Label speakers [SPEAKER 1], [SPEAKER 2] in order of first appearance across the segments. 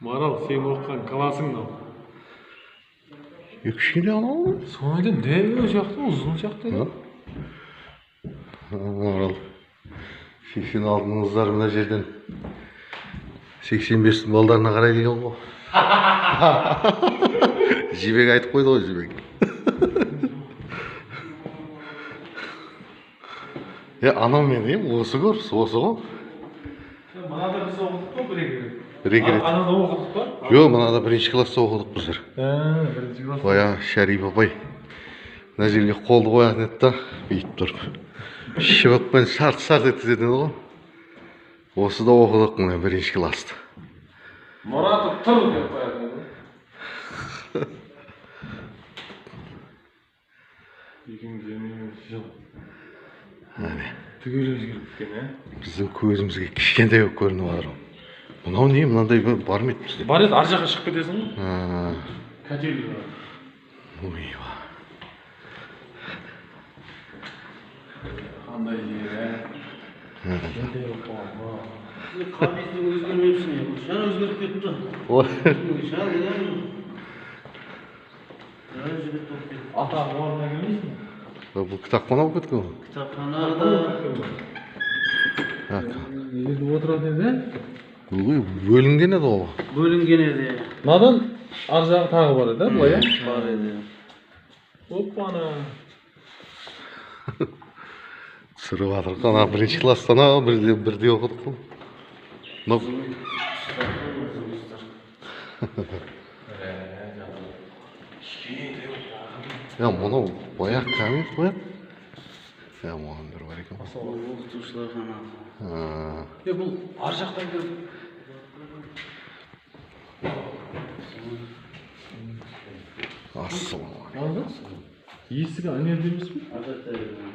[SPEAKER 1] Maral, sen okuyan klasın da.
[SPEAKER 2] Kişiyle alalım.
[SPEAKER 1] Sonradan dev olacaktı, uzun olacaktı.
[SPEAKER 2] Maral. Şişin aldığınızlar mı da жерден 85 балдарына қарай деген ғой. Жібек айтып қойды ғой, жібек. Анау мен деймін, осы көріс, осы ғой.
[SPEAKER 1] Мынада біз оқыдық қой бір
[SPEAKER 2] рет.
[SPEAKER 1] Анада оқыдық па?
[SPEAKER 2] Жоқ, мынада бірінші класста оқыдық біздер.
[SPEAKER 1] Бірінші класс.
[SPEAKER 2] Баяғы Шәріп апай мына жерге қолды қоятын еді да, бүйтіп тұрып. Шыбықпен шарт-шарт еткізетін ғой. Осы да оқыдық мына бірінші класты.
[SPEAKER 1] Мұратов тұр деп қоятын еді. Жыл. Түгел өзгеріп кеткен,
[SPEAKER 2] Біздің көзімізге кішкентай болып көрініп жатыр. Мынау не, мынандай бар ма еді бізде?
[SPEAKER 1] Бар еді, ар жаққа шығып кетесің ғой. Кәтелі бар.
[SPEAKER 2] Ойба.
[SPEAKER 1] Қандай жер, Кәтелі қоғамы.
[SPEAKER 3] Қабесің өзгермепсің, шар өзгеріп кетті. Шар,
[SPEAKER 1] Атағы орнына келмейсің?
[SPEAKER 2] Бұл кітапхана болып кеткен ғой.
[SPEAKER 3] Кітапханада
[SPEAKER 1] Неде отыратын еді?
[SPEAKER 2] Бөлінген еді ғой.
[SPEAKER 3] бөлінген еді.
[SPEAKER 1] Мынадан ар жағы тағы бар еді, былай?
[SPEAKER 3] Бар еді.
[SPEAKER 1] Оппана.
[SPEAKER 2] Түсіріп жатырық. Ана бірінші класстан бірде оқыдық қой. Мұнау баяқ кәмет қой. Мұған бір бар екен.
[SPEAKER 3] Оқытушылар ғана.
[SPEAKER 1] Бұл ар жақтан келіп.
[SPEAKER 2] Ассалаумағалейкум.
[SPEAKER 1] Есігі анерде емес пе?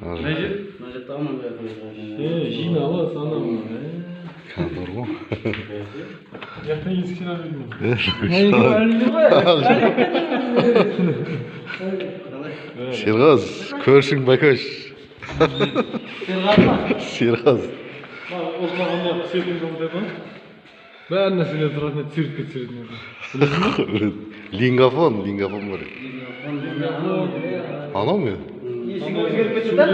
[SPEAKER 1] Мына жер?
[SPEAKER 3] Мына жақта аманбай қойған.
[SPEAKER 1] Жиналы, саналы.
[SPEAKER 2] Кәдір ғой.
[SPEAKER 1] Жақтан есік жинап жүрмін.
[SPEAKER 2] Серғаз, көршің бәкөш. Серғаз.
[SPEAKER 1] Осылағанда түсетін жолдай ма? Бәрі нәрселер тұратын еді, циркке түсіретін еді.
[SPEAKER 2] Лингафон бар. Анау ме?
[SPEAKER 3] Есігі өзгеріп кетті да?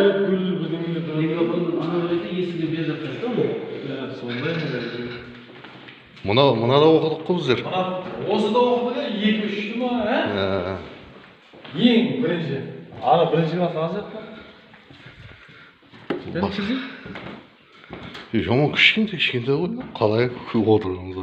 [SPEAKER 3] Есігі бер жақта еді ғой?
[SPEAKER 1] Сондай ма?
[SPEAKER 2] Мына да оқыдық қой біздер.
[SPEAKER 1] Осы да оқыды, 2-3 ма, Ең бірінші. Ана бірінші класс аз жақта.
[SPEAKER 2] Жаман кішкентай ғой. Қалай отырғанымыз.